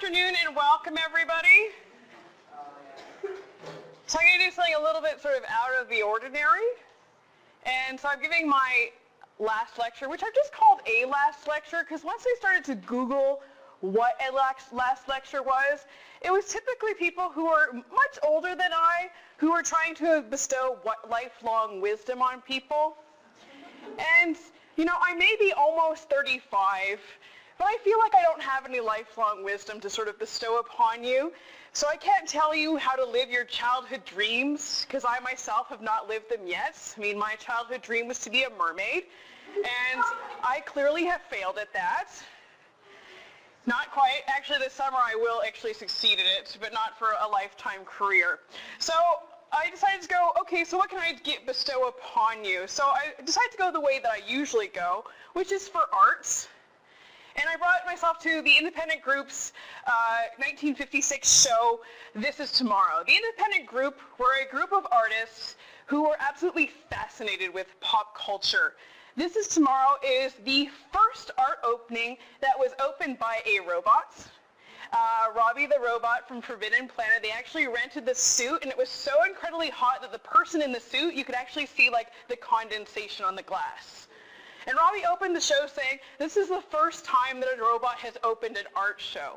afternoon and welcome everybody. So I'm going to do something a little bit sort of out of the ordinary. And so I'm giving my last lecture, which I've just called a last lecture, because once I started to Google what a last lecture was, it was typically people who are much older than I, who are trying to bestow lifelong wisdom on people. And, you know, I may be almost 35, but I feel like I don't have any lifelong wisdom to sort of bestow upon you. So I can't tell you how to live your childhood dreams, because I myself have not lived them yet. I mean, my childhood dream was to be a mermaid, and I clearly have failed at that. Not quite. Actually, this summer I will actually succeed at it, but not for a lifetime career. So I decided to go, okay, so what can I bestow upon you? So I decided to go the way that I usually go, which is for arts. And I brought myself to the independent group's 1956 show, This Is Tomorrow. The independent group were a group of artists who were absolutely fascinated with pop culture. This Is Tomorrow is the first art opening that was opened by a robot. Robbie the robot from Forbidden Planet. They actually rented the suit, and it was so incredibly hot that the person in the suit, you could actually see like the condensation on the glass. And Robbie opened the show saying, this is the first time that a robot has opened an art show.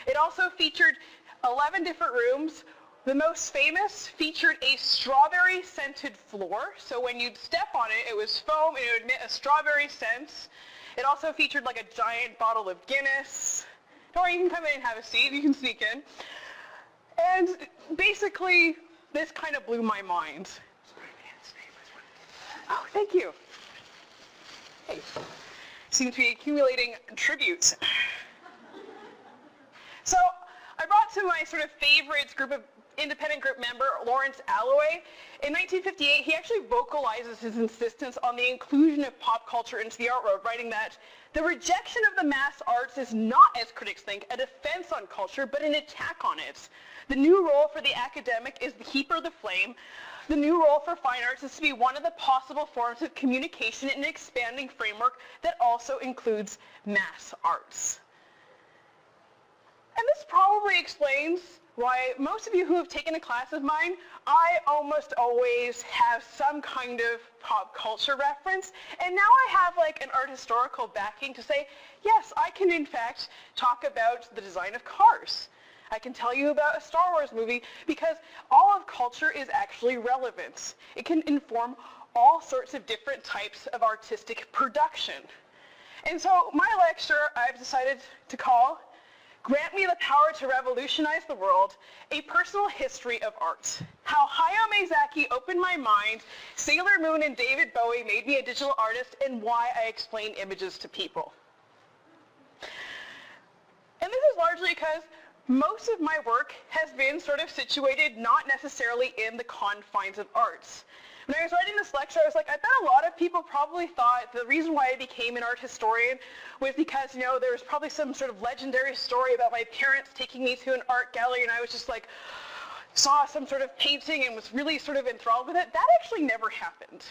It also featured 11 different rooms. The most famous featured a strawberry-scented floor. So when you'd step on it, it was foam and it would emit a strawberry scent. It also featured like a giant bottle of Guinness. Don't worry, you can come in and have a seat. You can sneak in. And basically, this kind of blew my mind. Oh, thank you. Hey, seem to be accumulating tributes. So I brought to my sort of favorites group of independent group member, Lawrence Alloway. In 1958, he actually vocalizes his insistence on the inclusion of pop culture into the art world, writing that the rejection of the mass arts is not, as critics think, a defense on culture, but an attack on it. The new role for the academic is the keeper of the flame. The new role for fine arts is to be one of the possible forms of communication in an expanding framework that also includes mass arts. And this probably explains why most of you who have taken a class of mine, I almost always have some kind of pop culture reference, and now I have like an art historical backing to say, yes, I can in fact talk about the design of cars. I can tell you about a Star Wars movie because all of culture is actually relevant. It can inform all sorts of different types of artistic production. And so my lecture I've decided to call Grant Me the Power to Revolutionize the World, A Personal History of Art. How Hayao Miyazaki opened my mind, Sailor Moon and David Bowie made me a digital artist, and why I explain images to people. And this is largely because most of my work has been sort of situated not necessarily in the confines of arts. When I was writing this lecture, I was like, I bet a lot of people probably thought the reason why I became an art historian was because, you know, there was probably some sort of legendary story about my parents taking me to an art gallery, and I was just like, saw some sort of painting and was really sort of enthralled with it. That actually never happened.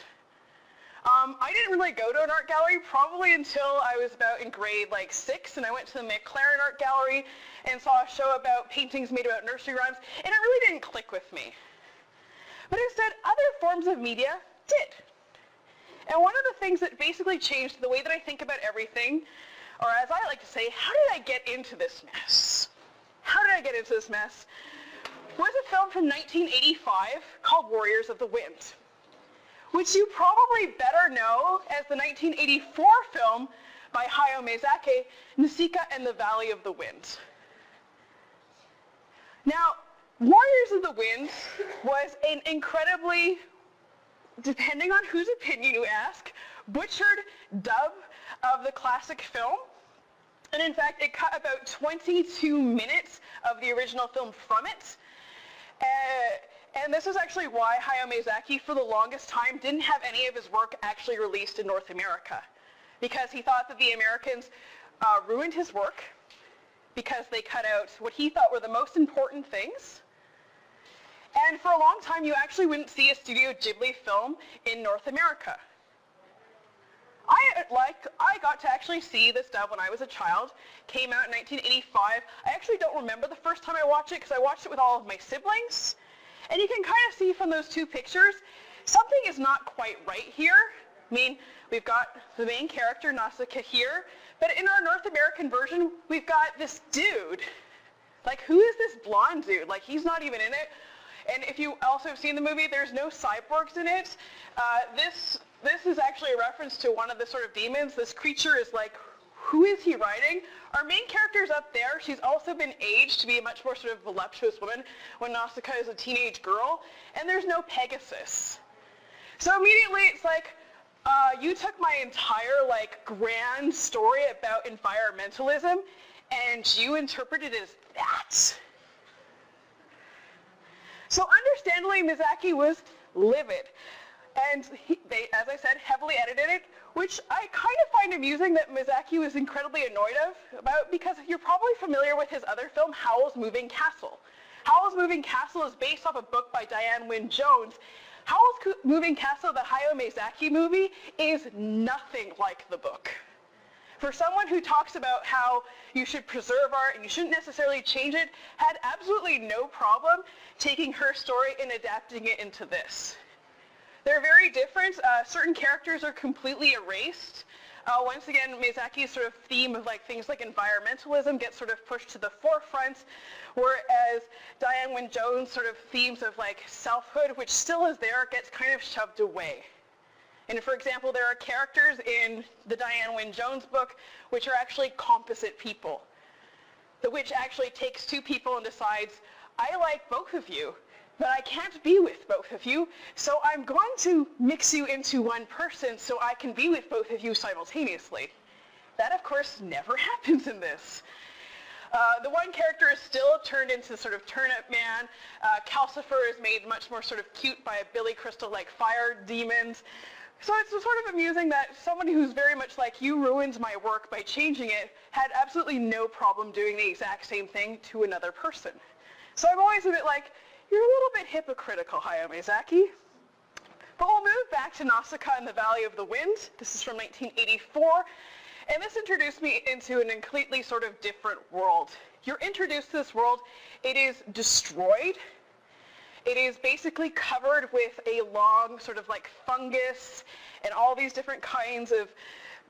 I didn't really go to an art gallery probably until I was about in grade like 6, and I went to the McLaren Art Gallery and saw a show about paintings made about nursery rhymes, and it really didn't click with me. But instead, other forms of media did. And one of the things that basically changed the way that I think about everything, or as I like to say, how did I get into this mess? How did I get into this mess? Was a film from 1985 called Warriors of the Wind, which you probably better know as the 1984 film by Hayao Miyazaki, Nausicaa and the Valley of the Wind. Now, Warriors of the Wind was an incredibly, depending on whose opinion you ask, butchered dub of the classic film. And in fact, it cut about 22 minutes of the original film from it. And this is actually why Hayao Miyazaki, for the longest time, didn't have any of his work actually released in North America, because he thought that the Americans ruined his work because they cut out what he thought were the most important things. And for a long time, you actually wouldn't see a Studio Ghibli film in North America. I I got to actually see this dub when I was a child. Came out in 1985. I actually don't remember the first time I watched it because I watched it with all of my siblings. And you can kind of see from those two pictures, something is not quite right here. I mean, we've got the main character, Nausicaa, here, but in our North American version, we've got this dude. Like, who is this blonde dude? Like, he's not even in it. And if you also have seen the movie, there's no cyborgs in it. This is actually a reference to one of the sort of demons. This creature is like, who is he riding? Our main character's up there. She's also been aged to be a much more sort of voluptuous woman when Nausicaa is a teenage girl. And there's no Pegasus. So immediately it's like, you took my entire like grand story about environmentalism and you interpreted it as that. So understandably, Miyazaki was livid. And they, as I said, heavily edited it, which I kind of find amusing that Miyazaki was incredibly annoyed about because you're probably familiar with his other film, Howl's Moving Castle. Howl's Moving Castle is based off a book by Diane Wynne Jones. Howl's Moving Castle, the Hayao Miyazaki movie, is nothing like the book. For someone who talks about how you should preserve art and you shouldn't necessarily change it, had absolutely no problem taking her story and adapting it into this. They're very different. Certain characters are completely erased. Once again, Miyazaki's sort of theme of like things like environmentalism gets sort of pushed to the forefront, whereas Diane Wynne Jones' sort of themes of like selfhood, which still is there, gets kind of shoved away. And for example, there are characters in the Diane Wynne Jones book which are actually composite people, which actually takes two people and decides, I like both of you, but I can't be with both of you, so I'm going to mix you into one person so I can be with both of you simultaneously. That, of course, never happens in this. The one character is still turned into sort of Turnip Man. Calcifer is made much more sort of cute by a Billy Crystal-like fire demons. So it's sort of amusing that someone who's very much like, you ruined my work by changing it, had absolutely no problem doing the exact same thing to another person. So I'm always a bit like, you're a little bit hypocritical, Hayao Miyazaki. But we'll move back to Nausicaa and the Valley of the Wind. This is from 1984. And this introduced me into a completely sort of different world. You're introduced to this world. It is destroyed. It is basically covered with a long sort of like fungus and all these different kinds of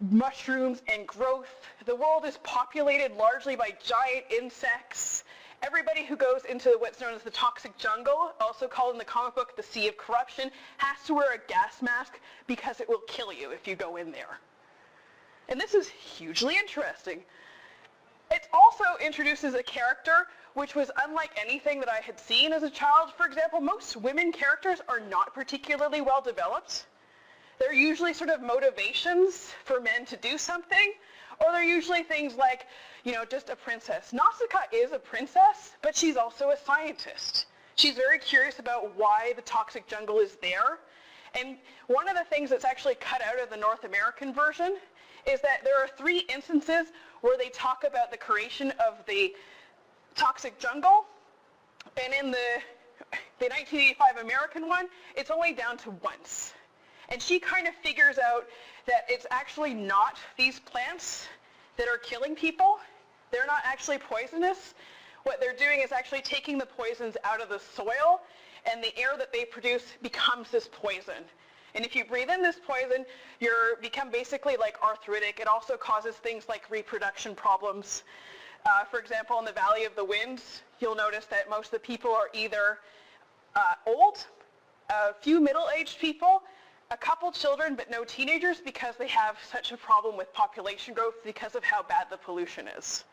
mushrooms and growth. The world is populated largely by giant insects. Everybody who goes into what's known as the toxic jungle, also called in the comic book the Sea of Corruption, has to wear a gas mask because it will kill you if you go in there. And this is hugely interesting. It also introduces a character which was unlike anything that I had seen as a child. For example, most women characters are not particularly well developed. They're usually sort of motivations for men to do something, or they're usually things like, you know, just a princess. Nausicaa is a princess, but she's also a scientist. She's very curious about why the toxic jungle is there. And one of the things that's actually cut out of the North American version is that there are 3 instances where they talk about the creation of the toxic jungle, and in the 1985 American one, it's only down to once. And she kind of figures out that it's actually not these plants that are killing people. They're not actually poisonous. What they're doing is actually taking the poisons out of the soil, and the air that they produce becomes this poison. And if you breathe in this poison, you become basically like arthritic. It also causes things like reproduction problems. For example, in the Valley of the Winds, you'll notice that most of the people are either old, a few middle-aged people, a couple children, but no teenagers because they have such a problem with population growth because of how bad the pollution is.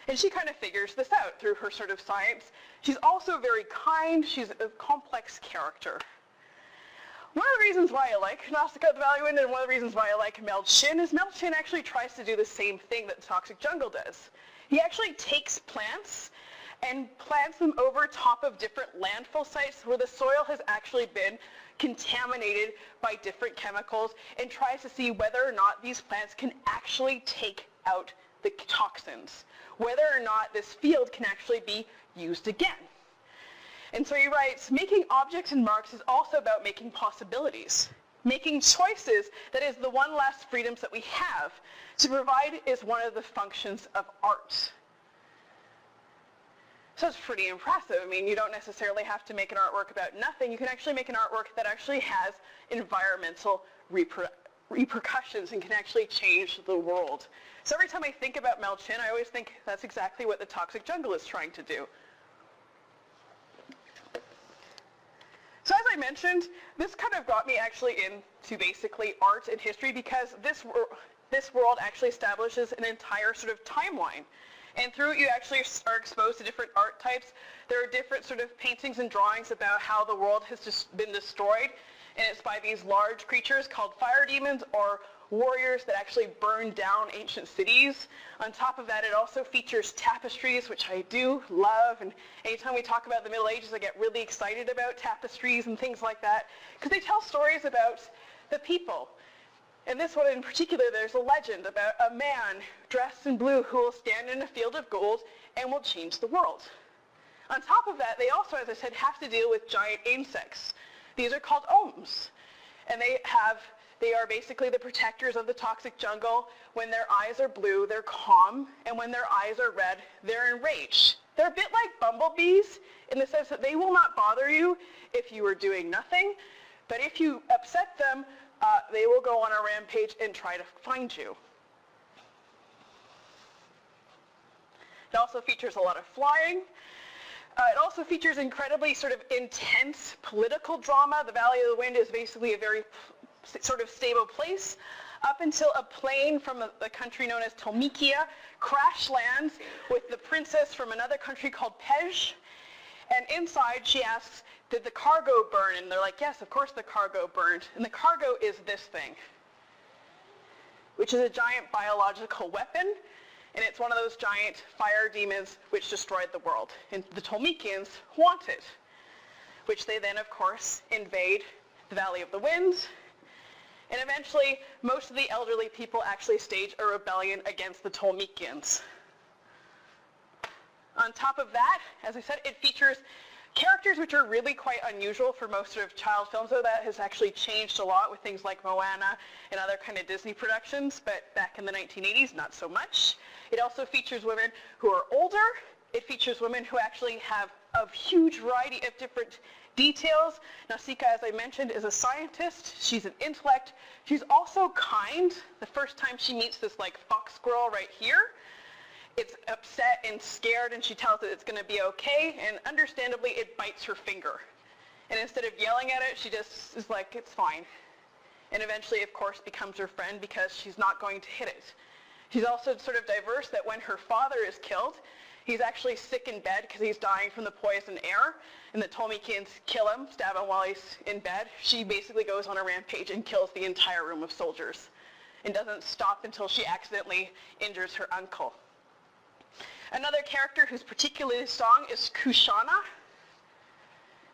And she kind of figures this out through her sort of science. She's also very kind. She's a complex character. One of the reasons why I like Nausicaa the Valley of the Wind and one of the reasons why I like Mel Chin is Mel Chin actually tries to do the same thing that the Toxic Jungle does. He actually takes plants and plants them over top of different landfill sites where the soil has actually been contaminated by different chemicals and tries to see whether or not these plants can actually take out the toxins, whether or not this field can actually be used again. And so he writes, making objects and marks is also about making possibilities. Making choices, that is the one last freedoms that we have to provide, is one of the functions of art. So it's pretty impressive. I mean, you don't necessarily have to make an artwork about nothing. You can actually make an artwork that actually has environmental repercussions and can actually change the world. So every time I think about Mel Chin, I always think that's exactly what the Toxic Jungle is trying to do. So as I mentioned, this kind of got me actually into basically art and history, because this world actually establishes an entire sort of timeline. And through it, you actually are exposed to different art types. There are different sort of paintings and drawings about how the world has just been destroyed. And it's by these large creatures called fire demons, or warriors that actually burn down ancient cities. On top of that, it also features tapestries, which I do love. And anytime we talk about the Middle Ages, I get really excited about tapestries and things like that, because they tell stories about the people. In this one in particular, there's a legend about a man dressed in blue who will stand in a field of gold and will change the world. On top of that, they also, as I said, have to deal with giant insects. These are called ohms, and they are basically the protectors of the toxic jungle. When their eyes are blue, they're calm, and when their eyes are red, they're enraged. They're a bit like bumblebees in the sense that they will not bother you if you are doing nothing, but if you upset them, they will go on a rampage and try to find you. It also features a lot of flying. It also features incredibly sort of intense political drama. The Valley of the Wind is basically a very sort of stable place up until a plane from the country known as Tolmikia crash lands with the princess from another country called Pej. And inside she asks, did the cargo burn? And they're like, yes, of course the cargo burned. And the cargo is this thing, which is a giant biological weapon. And it's one of those giant fire demons which destroyed the world. And the Tolmikians want it, which they then, of course, invade the Valley of the Wind. And eventually, most of the elderly people actually stage a rebellion against the Tolmikians. On top of that, as I said, it features characters which are really quite unusual for most sort of child films, though that has actually changed a lot with things like Moana and other kind of Disney productions, but back in the 1980s, not so much. It also features women who are older. It features women who actually have a huge variety of different details. Nausicaa, as I mentioned, is a scientist. She's an intellect. She's also kind. The first time she meets this like fox squirrel right here, it's upset and scared, and she tells it it's going to be okay, and understandably it bites her finger. And instead of yelling at it, she just is like, it's fine. And eventually, of course, becomes her friend because she's not going to hit it. She's also sort of diverse that when her father is killed, he's actually sick in bed because he's dying from the poison air, and the Tolmikians kill him, stab him while he's in bed. She basically goes on a rampage and kills the entire room of soldiers and doesn't stop until she accidentally injures her uncle. Another character who's particularly strong is Kushana,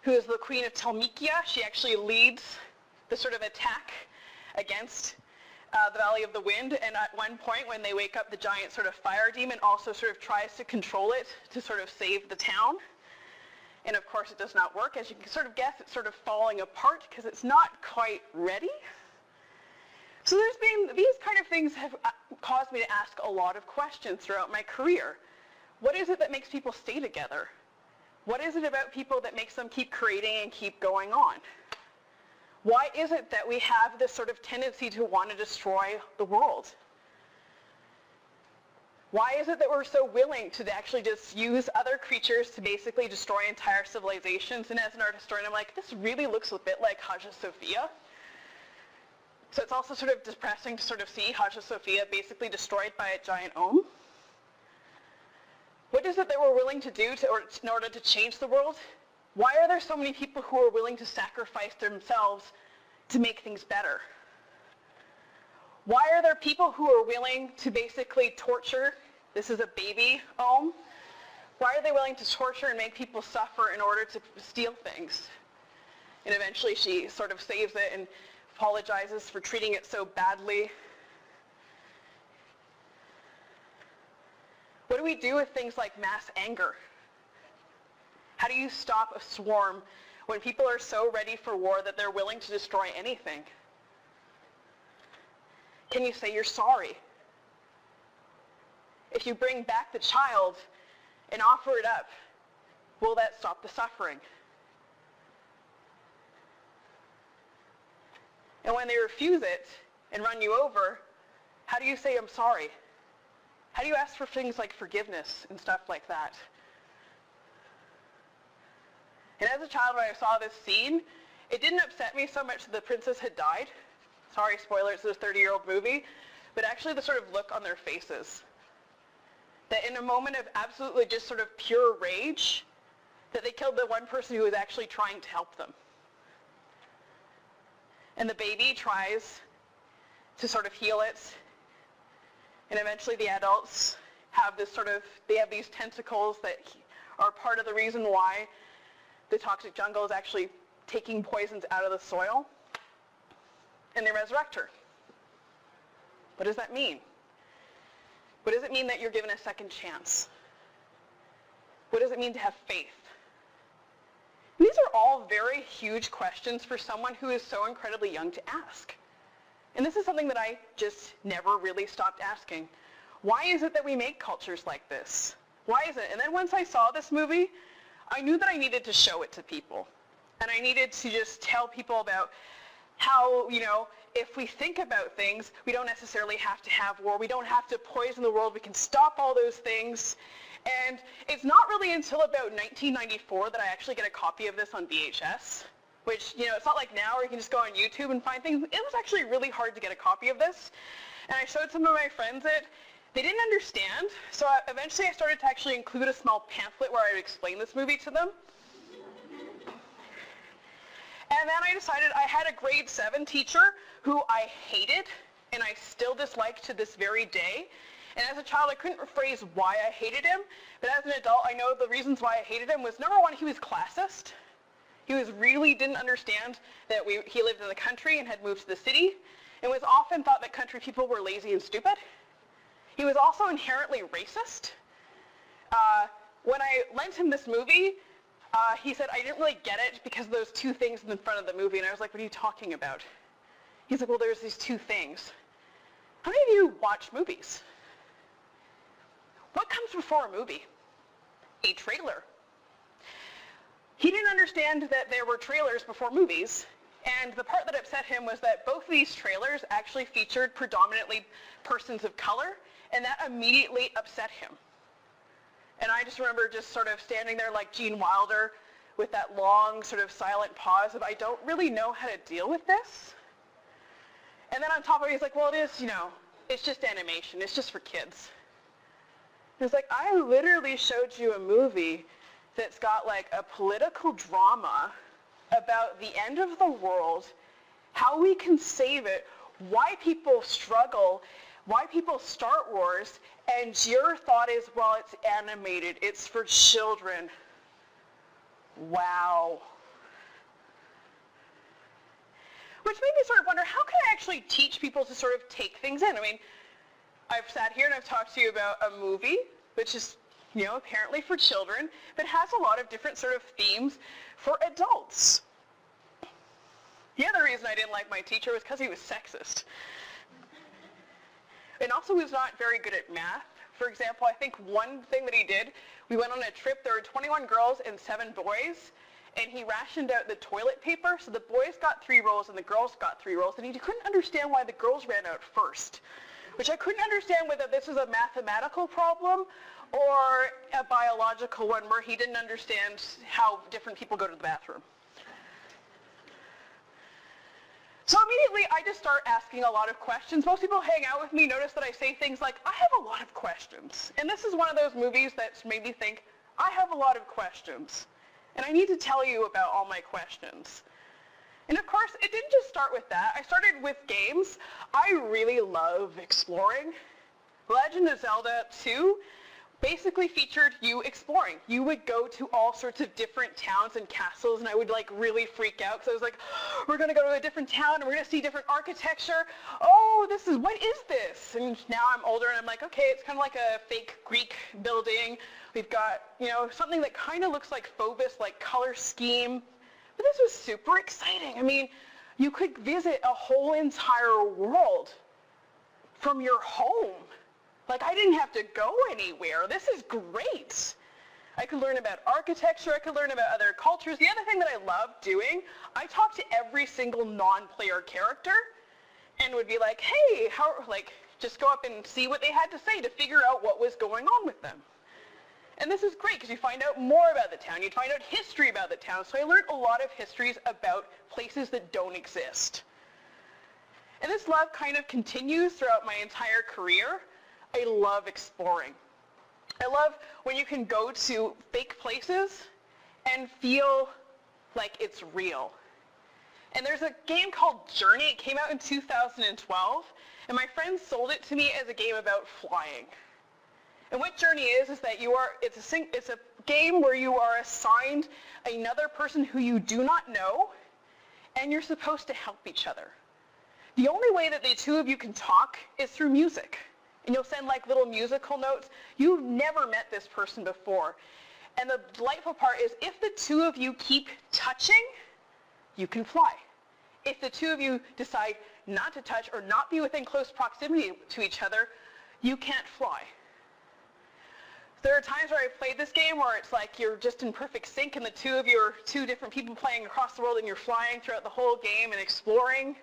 who is the queen of Tolmikia. She actually leads the sort of attack against the Valley of the Wind, and at one point when they wake up, the giant sort of fire demon also sort of tries to control it to sort of save the town. And of course it does not work. As you can sort of guess, it's sort of falling apart because it's not quite ready. So these kind of things have caused me to ask a lot of questions throughout my career. What is it that makes people stay together? What is it about people that makes them keep creating and keep going on? Why is it that we have this sort of tendency to want to destroy the world? Why is it that we're so willing to actually just use other creatures to basically destroy entire civilizations? And as an art historian, I'm like, this really looks a bit like Hagia Sophia. So it's also sort of depressing to sort of see Hagia Sophia basically destroyed by a giant ohm. What is it that we're willing to do in order to change the world? Why are there so many people who are willing to sacrifice themselves to make things better? Why are there people who are willing to basically torture? This is a baby ohm. Why are they willing to torture and make people suffer in order to steal things? And eventually she sort of saves it and apologizes for treating it so badly. What do we do with things like mass anger? How do you stop a swarm when people are so ready for war that they're willing to destroy anything? Can you say you're sorry? If you bring back the child and offer it up, will that stop the suffering? And when they refuse it and run you over, how do you say, I'm sorry? How do you ask for things like forgiveness and stuff like that? And as a child, when I saw this scene, it didn't upset me so much that the princess had died. Sorry, spoilers, it's a 30-year-old movie. But actually the sort of look on their faces. That in a moment of absolutely just sort of pure rage, that they killed the one person who was actually trying to help them. And the baby tries to sort of heal it. And eventually the adults have this sort of, they have these tentacles that are part of the reason why the toxic jungle is actually taking poisons out of the soil. And they resurrect her. What does that mean? What does it mean that you're given a second chance? What does it mean to have faith? And these are all very huge questions for someone who is so incredibly young to ask. And this is something that I just never really stopped asking. Why is it that we make cultures like this? Why is it? And then once I saw this movie, I knew that I needed to show it to people. And I needed to just tell people about how, if we think about things, we don't necessarily have to have war. We don't have to poison the world. We can stop all those things. And it's not really until about 1994 that I actually get a copy of this on VHS, which, it's not like now where you can just go on YouTube and find things. It was actually really hard to get a copy of this. And I showed some of my friends it. They didn't understand. So eventually I started to actually include a small pamphlet where I would explain this movie to them. And then I decided I had a grade 7 teacher who I hated and I still dislike to this very day. And as a child, I couldn't phrase why I hated him. But as an adult, I know the reasons why I hated him was, number one, he was classist. He really didn't understand that he lived in the country and had moved to the city, and was often thought that country people were lazy and stupid. He was also inherently racist. When I lent him this movie, he said, I didn't really get it because of those two things in the front of the movie. And I was like, what are you talking about? He's like, well, there's these two things. How many of you watch movies? What comes before a movie? A trailer. He didn't understand that there were trailers before movies. And the part that upset him was that both of these trailers actually featured predominantly persons of color. And that immediately upset him. And I just remember just sort of standing there like Gene Wilder with that long sort of silent pause of, I don't really know how to deal with this. And then on top of it, he's like, well, it is, it's just animation. It's just for kids. And it's like, I literally showed you a movie that's got like a political drama about the end of the world, how we can save it, why people struggle, why people start wars, and your thought is, well, it's animated, it's for children. Wow. Which made me sort of wonder, how can I actually teach people to sort of take things in? I mean, I've sat here and I've talked to you about a movie, which is, apparently for children, but has a lot of different sort of themes for adults. The other reason I didn't like my teacher was because he was sexist. And also he was not very good at math. For example, I think one thing that he did, we went on a trip, there were 21 girls and 7 boys, and he rationed out the toilet paper, so the boys got 3 rolls and the girls got 3 rolls, and he couldn't understand why the girls ran out first, which I couldn't understand whether this was a mathematical problem or a biological one where he didn't understand how different people go to the bathroom. So immediately I just start asking a lot of questions. Most people hang out with me notice that I say things like, I have a lot of questions. And this is one of those movies that's made me think, I have a lot of questions. And I need to tell you about all my questions. And of course, it didn't just start with that. I started with games. I really love exploring. Legend of Zelda 2 basically featured you exploring. You would go to all sorts of different towns and castles, and I would like really freak out because I was like, we're going to go to a different town and we're going to see different architecture. Oh, what is this? And now I'm older and I'm like, okay, it's kind of like a fake Greek building. We've got, something that kind of looks like Phobos, like color scheme. But this was super exciting. I mean, you could visit a whole entire world from your home. Like, I didn't have to go anywhere. This is great. I could learn about architecture. I could learn about other cultures. The other thing that I love doing, I talk to every single non-player character and would be like, hey, just go up and see what they had to say to figure out what was going on with them. And this is great because you find out more about the town. You find out history about the town. So I learned a lot of histories about places that don't exist. And this love kind of continues throughout my entire career. I love exploring. I love when you can go to fake places and feel like it's real. And there's a game called Journey. It came out in 2012, and my friends sold it to me as a game about flying. And what Journey is that it's a game where you are assigned another person who you do not know, and you're supposed to help each other. The only way that the two of you can talk is through music. And you'll send like little musical notes. You've never met this person before. And the delightful part is if the two of you keep touching, you can fly. If the two of you decide not to touch or not be within close proximity to each other, you can't fly. There are times where I've played this game where it's like you're just in perfect sync and the two of you are two different people playing across the world and you're flying throughout the whole game and exploring.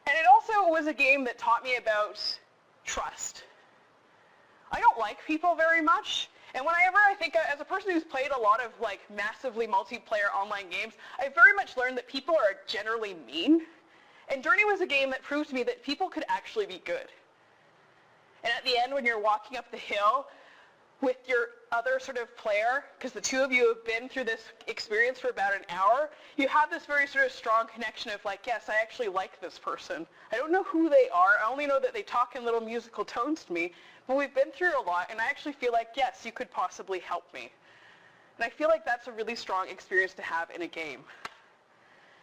And it also was a game that taught me about trust. I don't like people very much. And whenever I think, as a person who's played a lot of like massively multiplayer online games, I've very much learned that people are generally mean. And Journey was a game that proved to me that people could actually be good. And at the end, when you're walking up the hill with your other sort of player, because the two of you have been through this experience for about an hour, you have this very sort of strong connection of like, yes, I actually like this person. I don't know who they are. I only know that they talk in little musical tones to me. But we've been through a lot, and I actually feel like, yes, you could possibly help me. And I feel like that's a really strong experience to have in a game.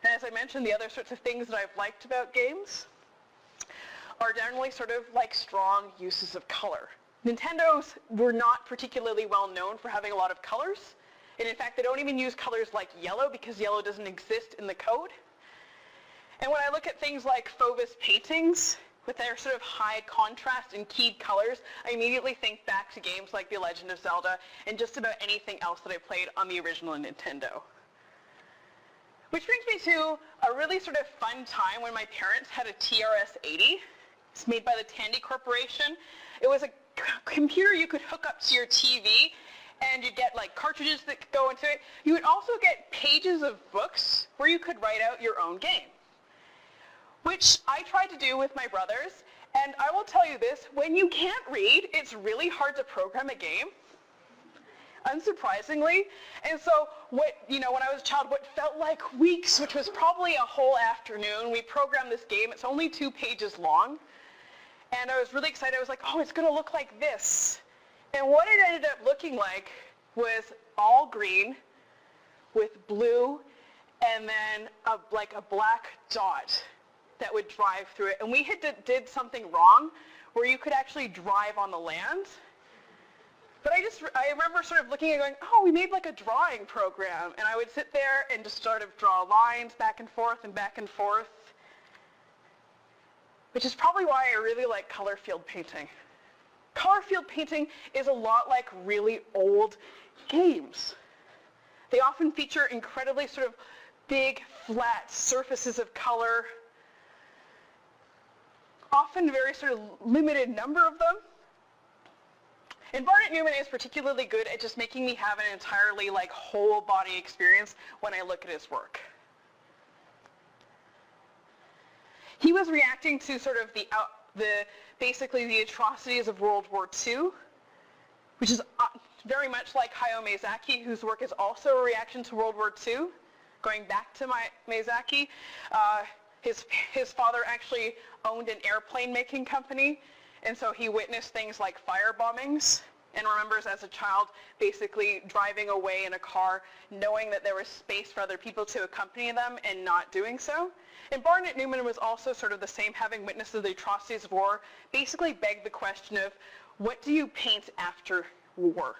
And as I mentioned, the other sorts of things that I've liked about games are generally sort of like strong uses of color. Nintendo's were not particularly well known for having a lot of colors. And in fact, they don't even use colors like yellow because yellow doesn't exist in the code. And when I look at things like Fauves paintings, with their sort of high contrast and keyed colors, I immediately think back to games like The Legend of Zelda and just about anything else that I played on the original Nintendo. Which brings me to a really sort of fun time when my parents had a TRS-80. It's made by the Tandy Corporation. It was a computer you could hook up to your TV, and you'd get like cartridges that could go into it. You would also get pages of books where you could write out your own game, which I tried to do with my brothers. And I will tell you this, when you can't read, it's really hard to program a game, unsurprisingly. And so when I was a child, what felt like weeks, which was probably a whole afternoon, we programmed this game. It's only 2 pages long. And I was really excited. I was like, oh, it's going to look like this. And what it ended up looking like was all green with blue and then a black dot that would drive through it. And we did something wrong where you could actually drive on the land. But I remember sort of looking and going, oh, we made like a drawing program. And I would sit there and just sort of draw lines back and forth and back and forth, which is probably why I really like color field painting. Color field painting is a lot like really old games. They often feature incredibly sort of big, flat surfaces of color, often very sort of limited number of them. And Barnett Newman is particularly good at just making me have an entirely like whole body experience when I look at his work. He was reacting to sort of basically the atrocities of World War II, which is very much like Hayao Miyazaki, whose work is also a reaction to World War II. Going back to Miyazaki, his father actually owned an airplane making company, and so he witnessed things like fire bombings and remembers as a child basically driving away in a car knowing that there was space for other people to accompany them and not doing so. And Barnett Newman was also sort of the same, having witnessed the atrocities of war, basically begged the question of, what do you paint after war?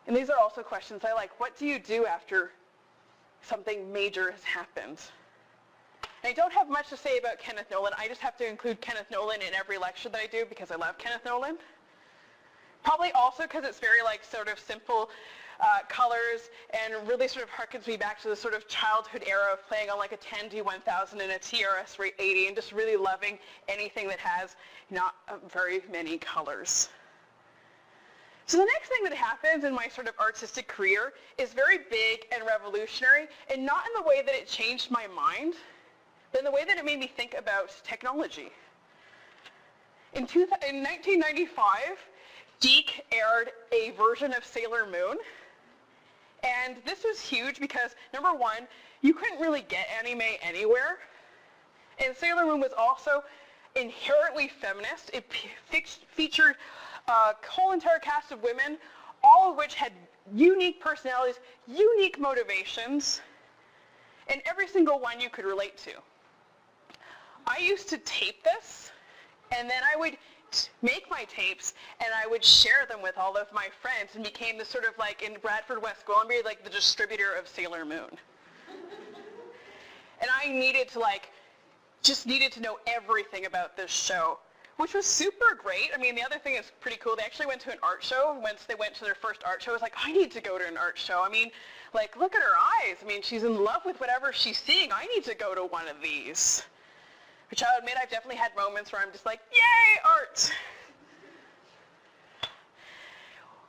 And these are also questions I like. What do you do after something major has happened? And I don't have much to say about Kenneth Nolan. I just have to include Kenneth Nolan in every lecture that I do because I love Kenneth Nolan. Probably also because it's very like sort of simple colors and really sort of harkens me back to the sort of childhood era of playing on like a Tandy 1000 and a TRS-80 and just really loving anything that has not very many colors. So the next thing that happens in my sort of artistic career is very big and revolutionary, and not in the way that it changed my mind, but in the way that it made me think about technology. In 1995, Geek aired a version of Sailor Moon, and this was huge because, number one, you couldn't really get anime anywhere, and Sailor Moon was also inherently feminist. It featured a whole entire cast of women, all of which had unique personalities, unique motivations, and every single one you could relate to. I used to tape this, and then I would make my tapes, and I would share them with all of my friends, and became the sort of like in Bradford, West Gwillimbury, like the distributor of Sailor Moon. And I needed to just needed to know everything about this show, which was super great. I mean, the other thing is pretty cool. They actually went to an art show. Once they went to their first art show, I was like, I need to go to an art show. I mean, like, look at her eyes. I mean, she's in love with whatever she's seeing. I need to go to one of these. Which I'll admit, I've definitely had moments where I'm just like, yay, art!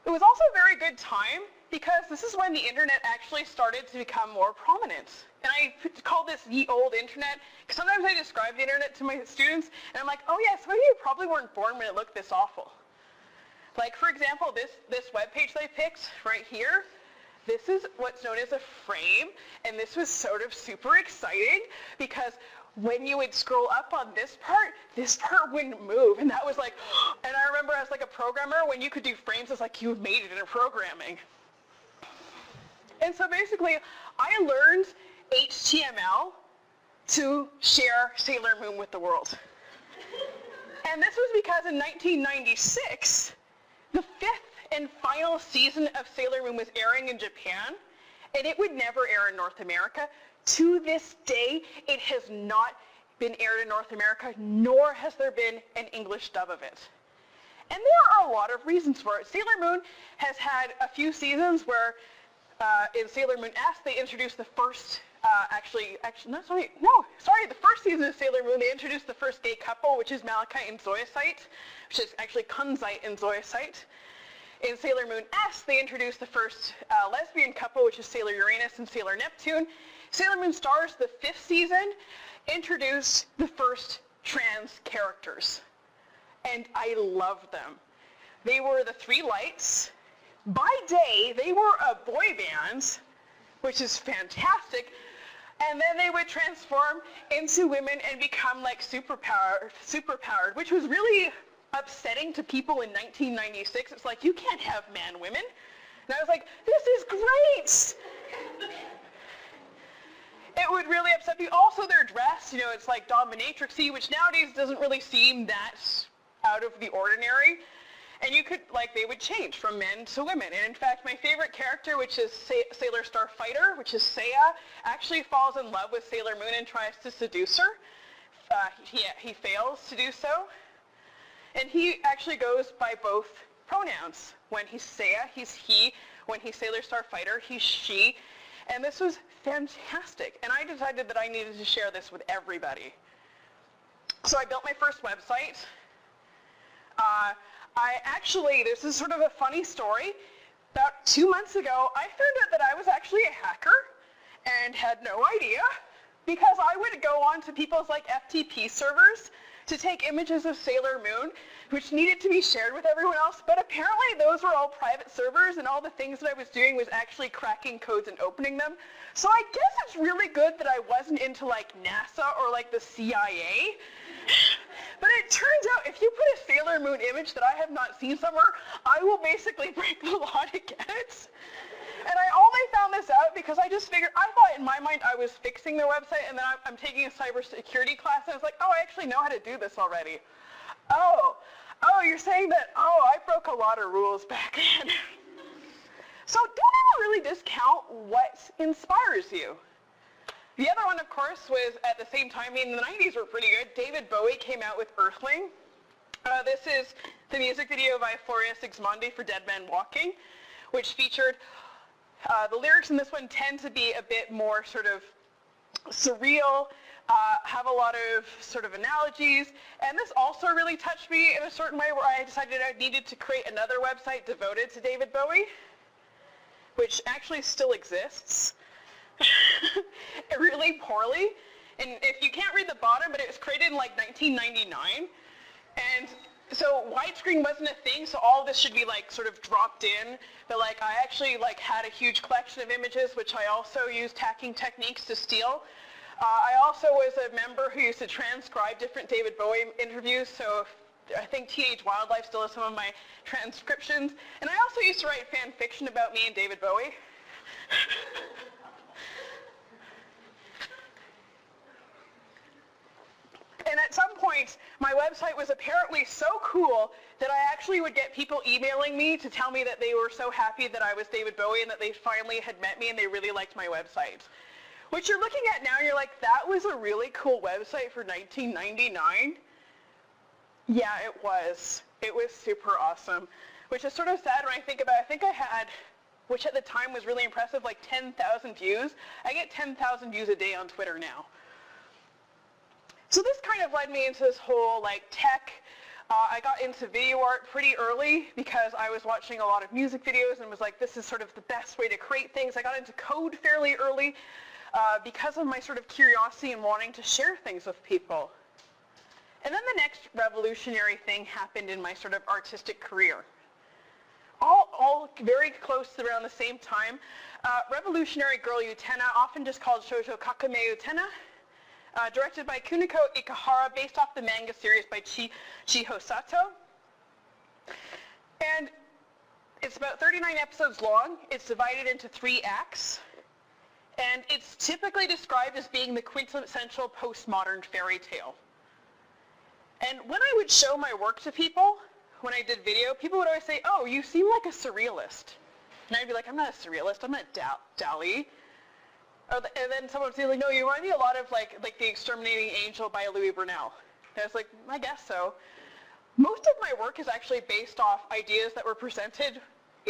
It was also a very good time because this is when the internet actually started to become more prominent. And I call this ye old internet, because sometimes I describe the internet to my students, and I'm like, oh yeah, some of you probably weren't born when it looked this awful. Like, for example, this webpage that I picked right here, this is what's known as a frame, and this was sort of super exciting because when you would scroll up on this part wouldn't move, and that was like, and I remember as like a programmer, when you could do frames, it's like you've made it in programming. And so basically, I learned HTML to share Sailor Moon with the world. And this was because in 1996, the 5th and final season of Sailor Moon was airing in Japan, and it would never air in North America. To this day, it has not been aired in North America, nor has there been an English dub of it. And there are a lot of reasons for it. Sailor Moon has had a few seasons where in Sailor Moon S, they introduced the first, the first season of Sailor Moon, they introduced the first gay couple, which is Malachite and Zoisite, which is actually Kunzite and Zoisite. In Sailor Moon S, they introduced the first lesbian couple, which is Sailor Uranus and Sailor Neptune. Sailor Moon Stars, the 5th season, introduced the first trans characters. And I loved them. They were the Three Lights. By day, they were a boy band, which is fantastic. And then they would transform into women and become like superpowered, which was really upsetting to people in 1996. It's like, you can't have man-women. And I was like, this is great! It would really upset me. Also, their dress, it's like dominatrixy, which nowadays doesn't really seem that out of the ordinary. And you could, they would change from men to women. And in fact, my favorite character, which is Sailor Starfighter, which is Seiya, actually falls in love with Sailor Moon and tries to seduce her. He fails to do so. And he actually goes by both pronouns. When he's Seiya, he's he. When he's Sailor Starfighter, he's she. And this was fantastic. And I decided that I needed to share this with everybody. So I built my first website. This is sort of a funny story. About 2 months ago, I found out that I was actually a hacker and had no idea, because I would go on to people's FTP servers to take images of Sailor Moon, which needed to be shared with everyone else, but apparently those were all private servers, and all the things that I was doing was actually cracking codes and opening them. So I guess it's really good that I wasn't into NASA or the CIA. But it turns out if you put a Sailor Moon image that I have not seen somewhere, I will basically break the law to get it. And I only found this out because I just figured, I thought in my mind I was fixing their website, and then I'm taking a cybersecurity class, and I was like, oh, I actually know how to do this already. Oh, you're saying that, I broke a lot of rules back then. So don't ever really discount what inspires you. The other one, of course, was at the same time, I mean, the 90s were pretty good. David Bowie came out with Earthling. This is the music video by Floria Sigismondi for Dead Man Walking, which featured, the lyrics in this one tend to be a bit more sort of surreal, have a lot of sort of analogies, and this also really touched me in a certain way where I decided I needed to create another website devoted to David Bowie, which actually still exists. Really poorly, and if you can't read the bottom, but it was created in like 1999, and so widescreen wasn't a thing, so all of this should be like sort of dropped in, but like I actually like had a huge collection of images which I also used hacking techniques to steal. I also was a member who used to transcribe different David Bowie interviews, so I think Teenage Wildlife still has some of my transcriptions, and I also used to write fan fiction about me and David Bowie. And at some point, my website was apparently so cool that I actually would get people emailing me to tell me that they were so happy that I was David Bowie and that they finally had met me and they really liked my website. Which you're looking at now and you're like, that was a really cool website for 1999? Yeah, it was. It was super awesome. Which is sort of sad when I think about it. I think I had, which at the time was really impressive, like 10,000 views. I get 10,000 views a day on Twitter now. So this kind of led me into this whole like tech. I got into video art pretty early because I was watching a lot of music videos and was like, this is sort of the best way to create things. I got into code fairly early because of my sort of curiosity and wanting to share things with people. And then the next revolutionary thing happened in my sort of artistic career. All very close around the same time. Revolutionary Girl Utena, often just called Shoujo Kakame Utena, directed by Kuniko Ikahara, based off the manga series by Chiho Sato. And it's about 39 episodes long. It's divided into 3 acts. And it's typically described as being the quintessential postmodern fairy tale. And when I would show my work to people, when I did video, people would always say, oh, you seem like a surrealist. And I'd be like, I'm not a surrealist, I'm not Dali. And then someone would say, like, no, you remind me a lot of like The Exterminating Angel by Louis Brunel. And I was like, I guess so. Most of my work is actually based off ideas that were presented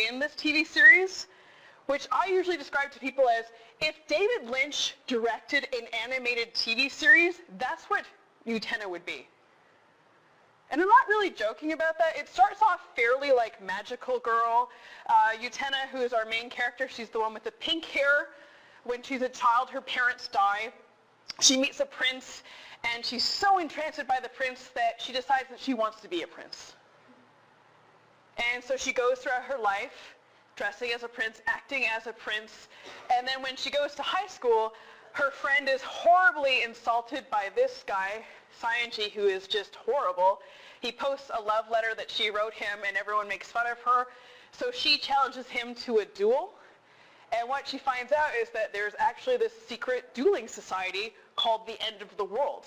in this TV series, which I usually describe to people as, if David Lynch directed an animated TV series, that's what Utena would be. And I'm not really joking about that. It starts off fairly like magical girl. Utena, who is our main character, she's the one with the pink hair. When she's a child, her parents die. She meets a prince, and she's so enchanted by the prince that she decides that she wants to be a prince. And so she goes throughout her life, dressing as a prince, acting as a prince, and then when she goes to high school, her friend is horribly insulted by this guy, Saionji, who is just horrible. He posts a love letter that she wrote him, and everyone makes fun of her. So she challenges him to a duel. And what she finds out is that there's actually this secret dueling society called the End of the World.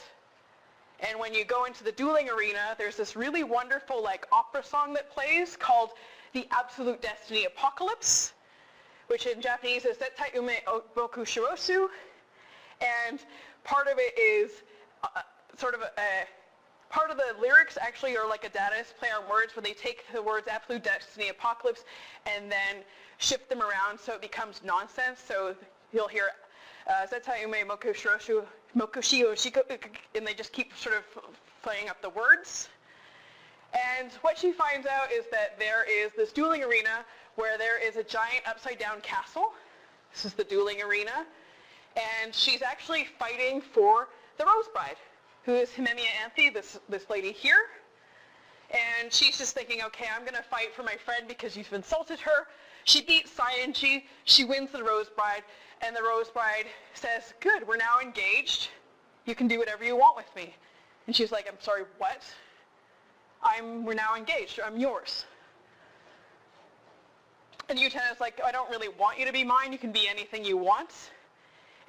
And when you go into the dueling arena, there's this really wonderful like opera song that plays called The Absolute Destiny Apocalypse, which in Japanese is Zettai Ume Boku Shirosu. And part of it is part of the lyrics actually are like a Dadaist play on words where they take the words absolute destiny apocalypse and then shift them around so it becomes nonsense. So you'll hear Zettai Ume Moku Shiroshu Mokushio Shiko, and they just keep sort of playing up the words. And what she finds out is that there is this dueling arena where there is a giant upside down castle. This is the dueling arena. And she's actually fighting for the Rose Bride, who is Himemiya Anthe, this lady here. And she's just thinking, okay, I'm going to fight for my friend because you've insulted her. She beats Saionji, she wins the Rose Bride, and the Rose Bride says, good, we're now engaged. You can do whatever you want with me. And she's like, I'm sorry, what? We're now engaged, I'm yours. And Utena's like, I don't really want you to be mine, you can be anything you want.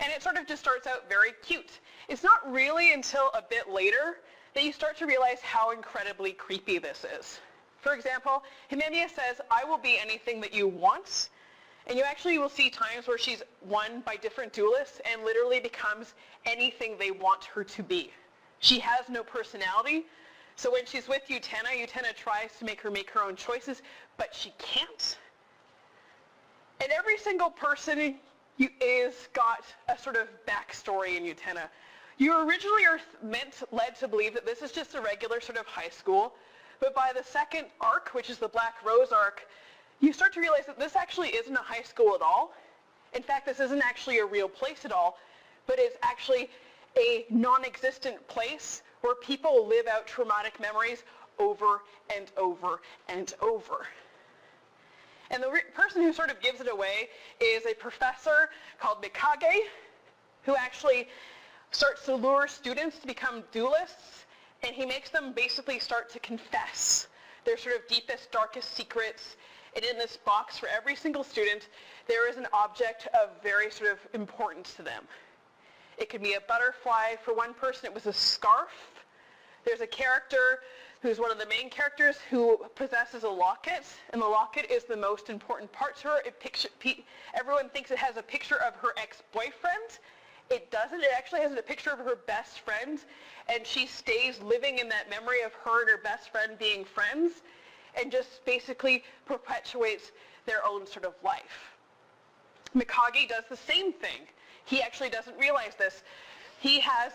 And it sort of just starts out very cute. It's not really until a bit later that you start to realize how incredibly creepy this is. For example, Himemiya says, I will be anything that you want. And you actually will see times where she's won by different duelists and literally becomes anything they want her to be. She has no personality. So when she's with Utena, Utena tries to make her own choices, but she can't. And every single person is got a sort of backstory in Utena. You originally are led to believe that this is just a regular sort of high school, but by the second arc, which is the Black Rose arc, you start to realize that this actually isn't a high school at all. In fact, this isn't actually a real place at all, but it's actually a non-existent place where people live out traumatic memories over and over and over. And the person who sort of gives it away is a professor called Mikage, who actually starts to lure students to become duelists, and he makes them basically start to confess their sort of deepest, darkest secrets. And in this box for every single student, there is an object of very sort of importance to them. It could be a butterfly. For one person, it was a scarf. There's a character who's one of the main characters who possesses a locket, and the locket is the most important part to her. Everyone thinks it has a picture of her ex-boyfriend. It doesn't. It actually has a picture of her best friend, and she stays living in that memory of her and her best friend being friends, and just basically perpetuates their own sort of life. Mikage does the same thing. He actually doesn't realize this. He has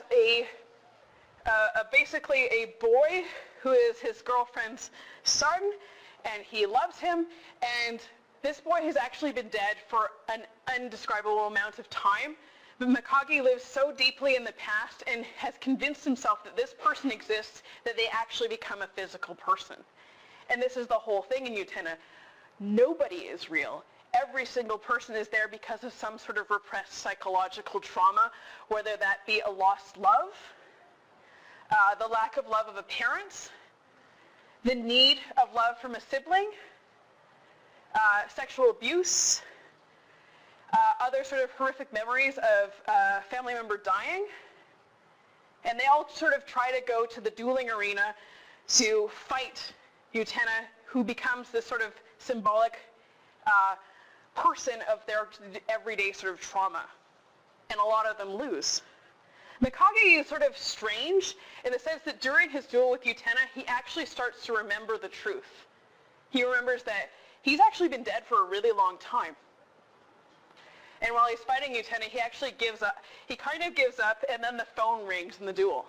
basically a boy who is his girlfriend's son, and he loves him, and this boy has actually been dead for an indescribable amount of time. But Mikage lives so deeply in the past and has convinced himself that this person exists that they actually become a physical person. And this is the whole thing in Utena. Nobody is real. Every single person is there because of some sort of repressed psychological trauma, whether that be a lost love, the lack of love of a parent, the need of love from a sibling, sexual abuse, other sort of horrific memories of a family member dying. And they all sort of try to go to the dueling arena to fight Utena, who becomes this sort of symbolic person of their everyday sort of trauma. And a lot of them lose. Mikage is sort of strange in the sense that during his duel with Utena, he actually starts to remember the truth. He remembers that he's actually been dead for a really long time. And while he's fighting Utena, he actually gives up. He kind of gives up, and then the phone rings in the duel.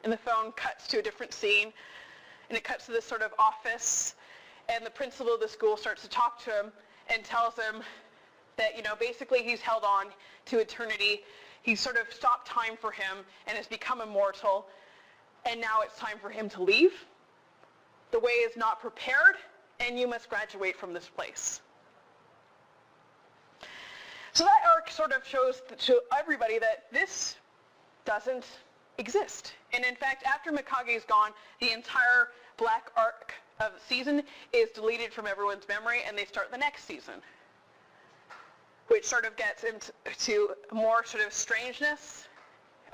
And the phone cuts to a different scene, and it cuts to this sort of office, and the principal of the school starts to talk to him and tells him that, basically he's held on to eternity. He's sort of stopped time for him and has become immortal, and now it's time for him to leave. The way is not prepared, and you must graduate from this place. So that arc sort of shows to everybody that this doesn't exist. And in fact, after Mikage's gone, the entire black arc of the season is deleted from everyone's memory, and they start the next season, which sort of gets into more sort of strangeness.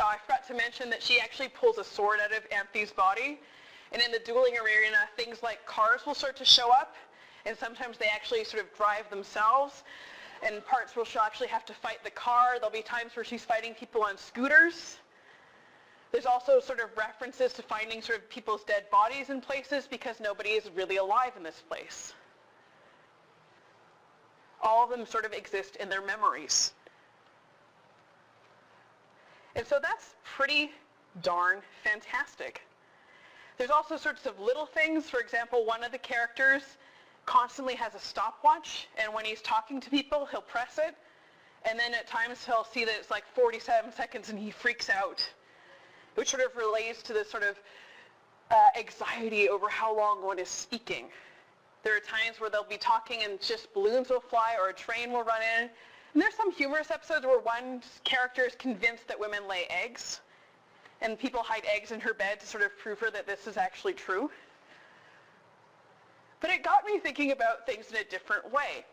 I forgot to mention that she actually pulls a sword out of Anthe's body, and in the dueling arena, things like cars will start to show up, and sometimes they actually sort of drive themselves, and parts where she'll actually have to fight the car. There'll be times where she's fighting people on scooters. There's also sort of references to finding sort of people's dead bodies in places because nobody is really alive in this place. All of them sort of exist in their memories. And so that's pretty darn fantastic. There's also sorts of little things. For example, one of the characters constantly has a stopwatch, and when he's talking to people, he'll press it, and then at times he'll see that it's like 47 seconds and he freaks out, which sort of relates to this sort of anxiety over how long one is speaking. There are times where they'll be talking and just balloons will fly or a train will run in. And there's some humorous episodes where one character is convinced that women lay eggs, and people hide eggs in her bed to sort of prove her that this is actually true. But it got me thinking about things in a different way.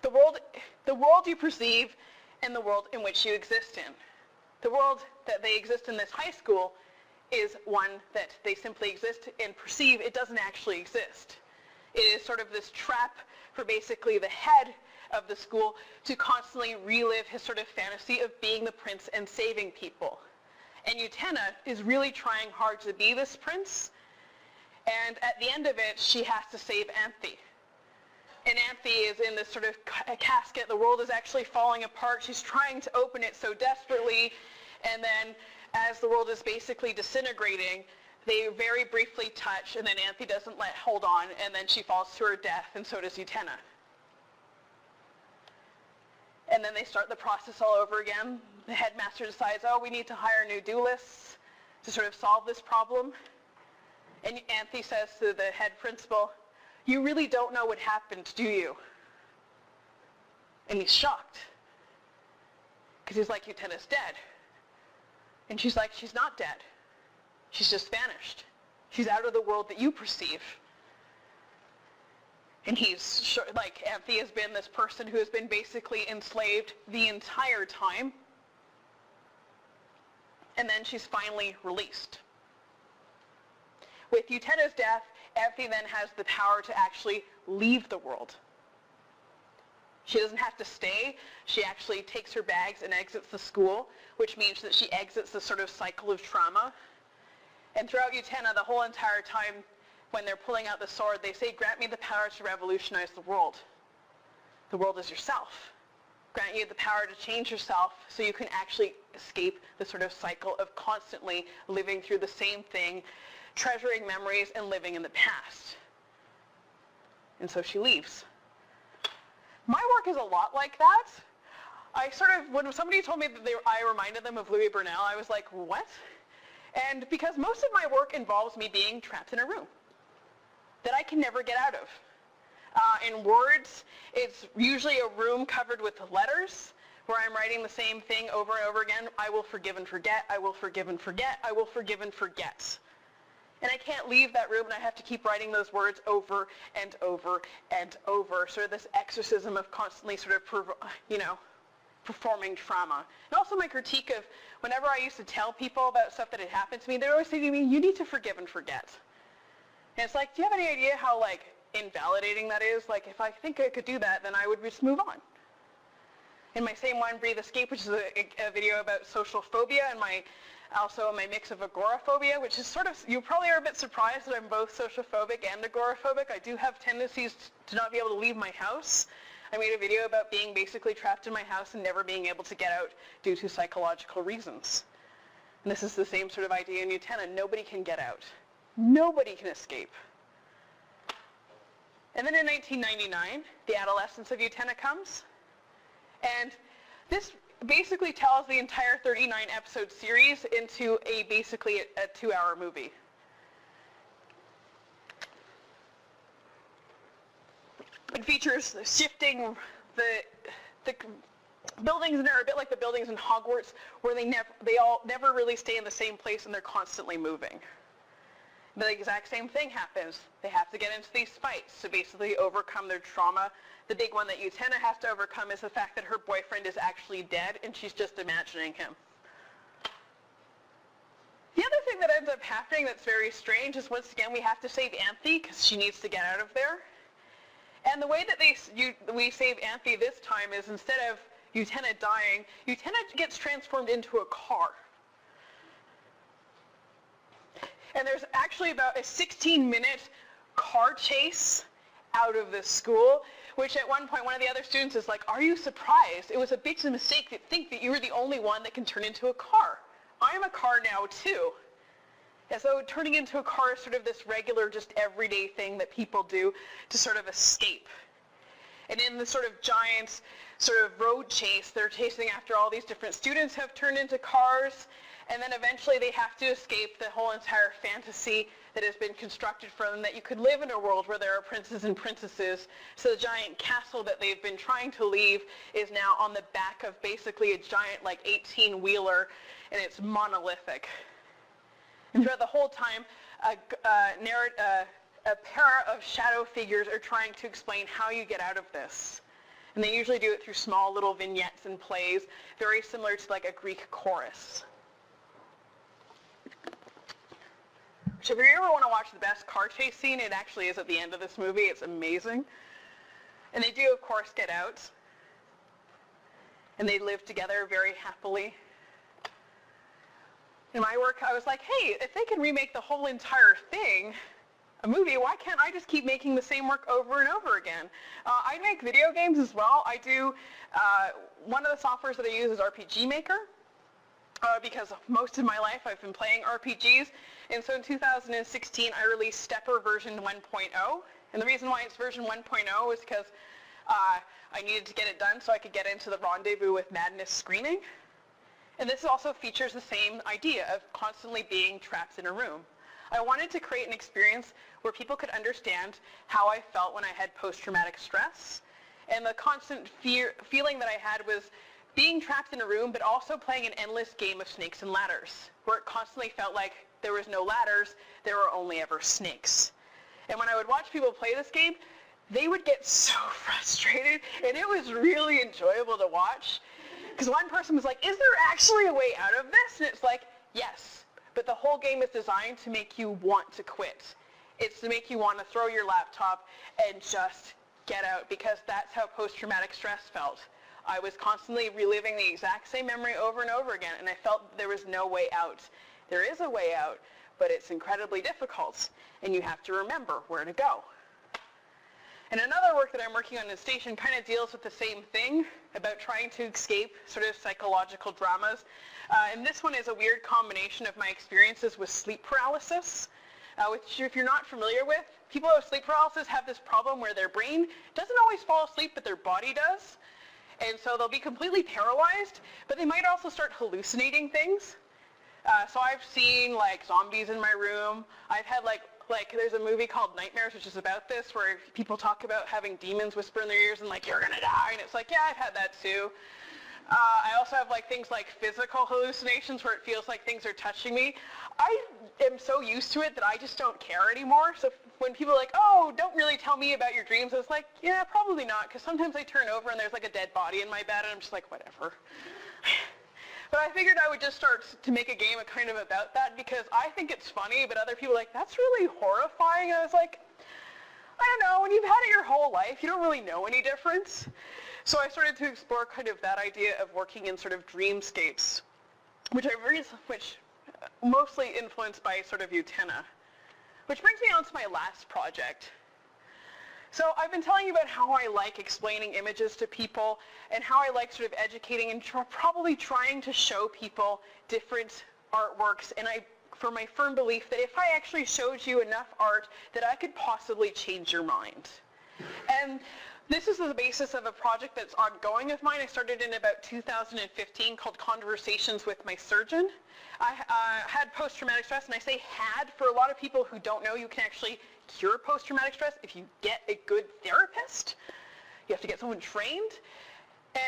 The world you perceive and the world in which you exist in. The world that they exist in this high school is one that they simply exist and perceive. It doesn't actually exist. It is sort of this trap for basically the head of the school to constantly relive his sort of fantasy of being the prince and saving people. And Utena is really trying hard to be this prince, and at the end of it, she has to save Anthe. And Anthe is in this sort of casket. The world is actually falling apart. She's trying to open it so desperately, and then as the world is basically disintegrating, they very briefly touch, and then Anthe doesn't hold on, and then she falls to her death, and so does Utena. And then they start the process all over again. The headmaster decides, oh, we need to hire new duelists to sort of solve this problem. And Anthe says to the head principal, you really don't know what happened, do you? And he's shocked. Because he's like, Utena's dead. And she's like, she's not dead. She's just vanished. She's out of the world that you perceive. And he's sure, like, Anthe has been this person who has been basically enslaved the entire time. And then she's finally released. With Utena's death, Anthe then has the power to actually leave the world. She doesn't have to stay. She actually takes her bags and exits the school, which means that she exits the sort of cycle of trauma. And throughout Utena, the whole entire time, when they're pulling out the sword, they say, grant me the power to revolutionize the world. The world is yourself. Grant you the power to change yourself so you can actually escape the sort of cycle of constantly living through the same thing, treasuring memories and living in the past. And so she leaves. My work is a lot like that. I sort of, when somebody told me that I reminded them of Louis Burnell, I was like, what? And because most of my work involves me being trapped in a room that I can never get out of. In words, it's usually a room covered with letters where I'm writing the same thing over and over again. I will forgive and forget. I will forgive and forget. I will forgive and forget. And I can't leave that room, and I have to keep writing those words over and over and over. Sort of this exorcism of constantly sort of, performing trauma. And also my critique of whenever I used to tell people about stuff that had happened to me, they would always say to me, you need to forgive and forget. And it's like, do you have any idea how, invalidating that is? Like, if I think I could do that, then I would just move on. In my same one, Breathe Escape, which is a video about social phobia, and also my mix of agoraphobia, which is sort of, you probably are a bit surprised that I'm both sociophobic and agoraphobic. I do have tendencies to not be able to leave my house. I made a video about being basically trapped in my house and never being able to get out due to psychological reasons. And this is the same sort of idea in Utena. Nobody can get out. Nobody can escape. And then in 1999, the adolescence of Utena comes. And this basically tells the entire 39-episode series into basically a 2-hour movie. It features shifting the buildings, and they're a bit like the buildings in Hogwarts, where they all never really stay in the same place, and they're constantly moving. The exact same thing happens. They have to get into these fights to basically overcome their trauma. The big one that Utena has to overcome is the fact that her boyfriend is actually dead, and she's just imagining him. The other thing that ends up happening that's very strange is, once again, we have to save Anthe because she needs to get out of there. And the way that we save Anthe this time is, instead of Utena dying, Utena gets transformed into a car. And there's actually about a 16-minute car chase out of this school, which at one point one of the other students is like, are you surprised? It was a big mistake to think that you were the only one that can turn into a car. I'm a car now too. And so turning into a car is sort of this regular, just everyday thing that people do to sort of escape. And in the sort of giant sort of road chase, they're chasing after all these different students who have turned into cars. And then eventually they have to escape the whole entire fantasy that has been constructed for them, that you could live in a world where there are princes and princesses. So the giant castle that they've been trying to leave is now on the back of basically a giant 18-wheeler, and it's monolithic. And throughout the whole time, a pair of shadow figures are trying to explain how you get out of this. And they usually do it through small little vignettes and plays, very similar to a Greek chorus. So if you ever want to watch the best car chase scene, it actually is at the end of this movie. It's amazing. And they do, of course, get out. And they live together very happily. In my work, I was like, hey, if they can remake the whole entire thing, a movie, why can't I just keep making the same work over and over again? I make video games as well. I do, one of the softwares that I use is RPG Maker, because most of my life I've been playing RPGs. And so in 2016, I released Stepper version 1.0. And the reason why it's version 1.0 is because I needed to get it done so I could get into the Rendezvous with Madness screening. And this also features the same idea of constantly being trapped in a room. I wanted to create an experience where people could understand how I felt when I had post-traumatic stress. And the constant feeling that I had was being trapped in a room, but also playing an endless game of snakes and ladders, where it constantly felt like there was no ladders, there were only ever snakes. And when I would watch people play this game, they would get so frustrated, and it was really enjoyable to watch. Because one person was like, is there actually a way out of this? And it's like, yes, but the whole game is designed to make you want to quit. It's to make you want to throw your laptop and just get out, because that's how post-traumatic stress felt. I was constantly reliving the exact same memory over and over again, and I felt there was no way out. There is a way out, but it's incredibly difficult, and you have to remember where to go. And another work that I'm working on in Station kind of deals with the same thing, about trying to escape sort of psychological dramas. And this one is a weird combination of my experiences with sleep paralysis, which if you're not familiar with, people with sleep paralysis have this problem where their brain doesn't always fall asleep, but their body does. And so they'll be completely paralyzed, but they might also start hallucinating things. So I've seen like zombies in my room. I've had like there's a movie called Nightmares, which is about this, where people talk about having demons whisper in their ears and like, you're gonna die. And it's like, yeah, I've had that too. I also have like things like physical hallucinations where it feels like things are touching me. I am so used to it that I just don't care anymore. So when people are like, oh, don't really tell me about your dreams, I was like, yeah, probably not, because sometimes I turn over and there's like a dead body in my bed and I'm just like, whatever. But I figured I would just start to make a game kind of about that, because I think it's funny, but other people are like, that's really horrifying. And I was like, I don't know, when you've had it your whole life, you don't really know any difference. So I started to explore kind of that idea of working in sort of dreamscapes, which mostly influenced by sort of Utena. Which brings me on to my last project. So I've been telling you about how I like explaining images to people and how I like sort of educating and probably trying to show people different artworks, and for my firm belief that if I actually showed you enough art that I could possibly change your mind. And this is the basis of a project that's ongoing of mine. I started in about 2015 called Conversations with My Surgeon. I had post-traumatic stress, and I say had for a lot of people who don't know you can actually cure post-traumatic stress if you get a good therapist. You have to get someone trained.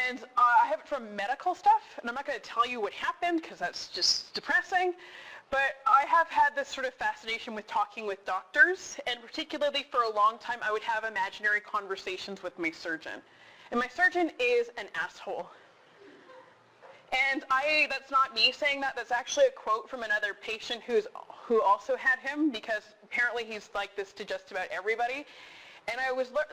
And I have it from medical stuff, and I'm not going to tell you what happened because that's just depressing. But I have had this sort of fascination with talking with doctors, and particularly for a long time I would have imaginary conversations with my surgeon. And my surgeon is an asshole. And that's not me saying that, that's actually a quote from another patient who also had him, because apparently he's like this to just about everybody. And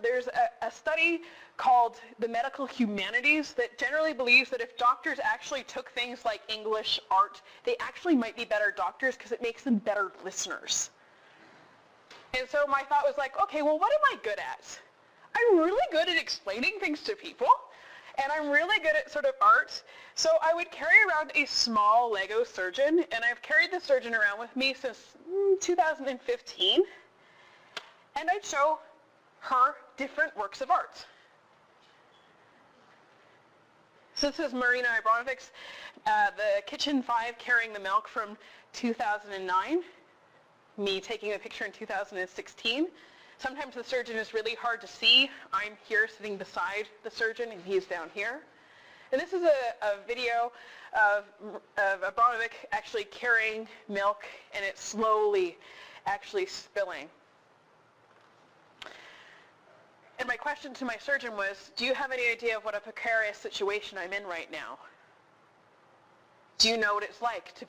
there's a study called the Medical Humanities that generally believes that if doctors actually took things like English, art, they actually might be better doctors because it makes them better listeners. And so my thought was like, okay, well, what am I good at? I'm really good at explaining things to people, and I'm really good at sort of art. So I would carry around a small Lego surgeon, and I've carried the surgeon around with me since 2015, and I'd show her different works of art. So this is Marina Abramovic's The Kitchen 5 Carrying the Milk from 2009, me taking a picture in 2016. Sometimes the surgeon is really hard to see. I'm here sitting beside the surgeon, and he's down here. And this is a video of Abramovic actually carrying milk, and it's slowly actually spilling. And my question to my surgeon was, do you have any idea of what a precarious situation I'm in right now? Do you know what it's like to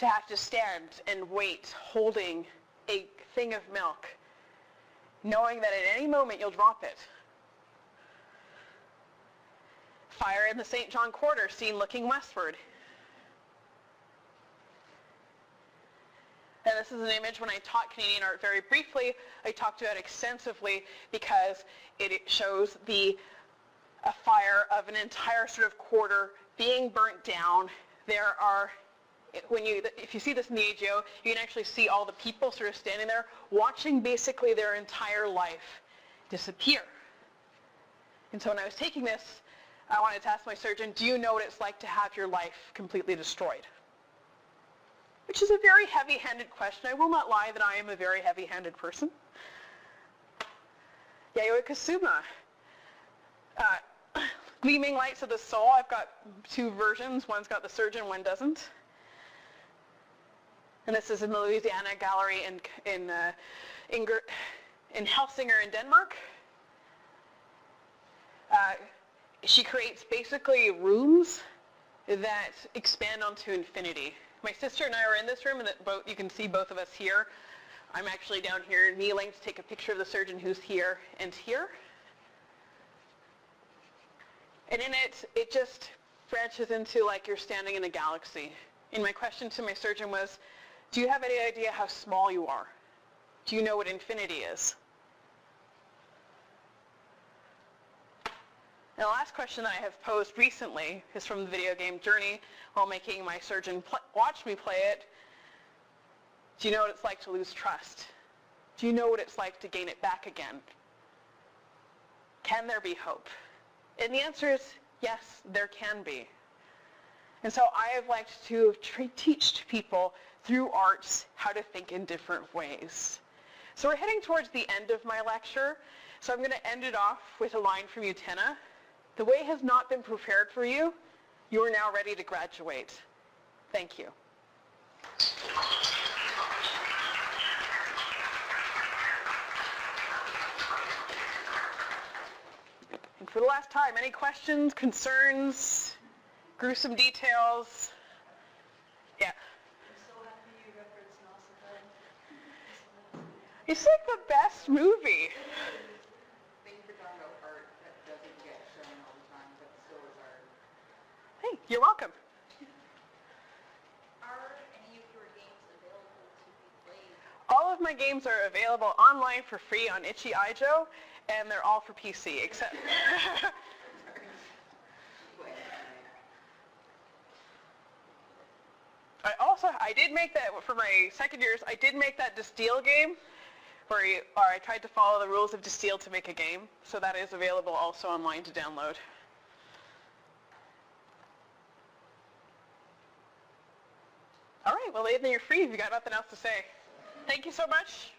have to stand and wait holding a thing of milk, knowing that at any moment you'll drop it? Fire in the St. John Quarter, seen looking westward. And this is an image when I taught Canadian art very briefly. I talked about it extensively because it shows a fire of an entire sort of quarter being burnt down. There are, if you see this in the AGO, you can actually see all the people sort of standing there watching basically their entire life disappear. And so when I was taking this, I wanted to ask my surgeon, do you know what it's like to have your life completely destroyed? Which is a very heavy-handed question. I will not lie that I am a very heavy-handed person. Yayoi Kusuma. Gleaming Lights of the Soul. I've got two versions. One's got the surgeon, one doesn't. And this is in the Louisiana Gallery in Helsinger in Denmark. She creates basically rooms that expand onto infinity. My sister and I are in this room, and you can see both of us here. I'm actually down here kneeling to take a picture of the surgeon who's here and here. And in it just branches into like you're standing in a galaxy. And my question to my surgeon was, do you have any idea how small you are? Do you know what infinity is? And the last question that I have posed recently is from the video game Journey while making my surgeon watch me play it. Do you know what it's like to lose trust? Do you know what it's like to gain it back again? Can there be hope? And the answer is yes, there can be. And so I have liked to teach people through arts how to think in different ways. So we're heading towards the end of my lecture, so I'm going to end it off with a line from Utena. The way has not been prepared for you. You are now ready to graduate. Thank you. And for the last time, any questions, concerns, gruesome details? Yeah. I'm so happy you referenced Nausicaa. It's like the best movie. Thank you for talking about art that doesn't get shown all the time, but still is art. Hey, you're welcome. Are any of your games available to be played? All of my games are available online for free on Itch.io, and they're all for PC, except... I did make that, for my second years, I did make that Distill game, where I tried to follow the rules of Distill to make a game, so that is available also online to download. All right, well, Aiden, you're free if you got nothing else to say. Thank you so much.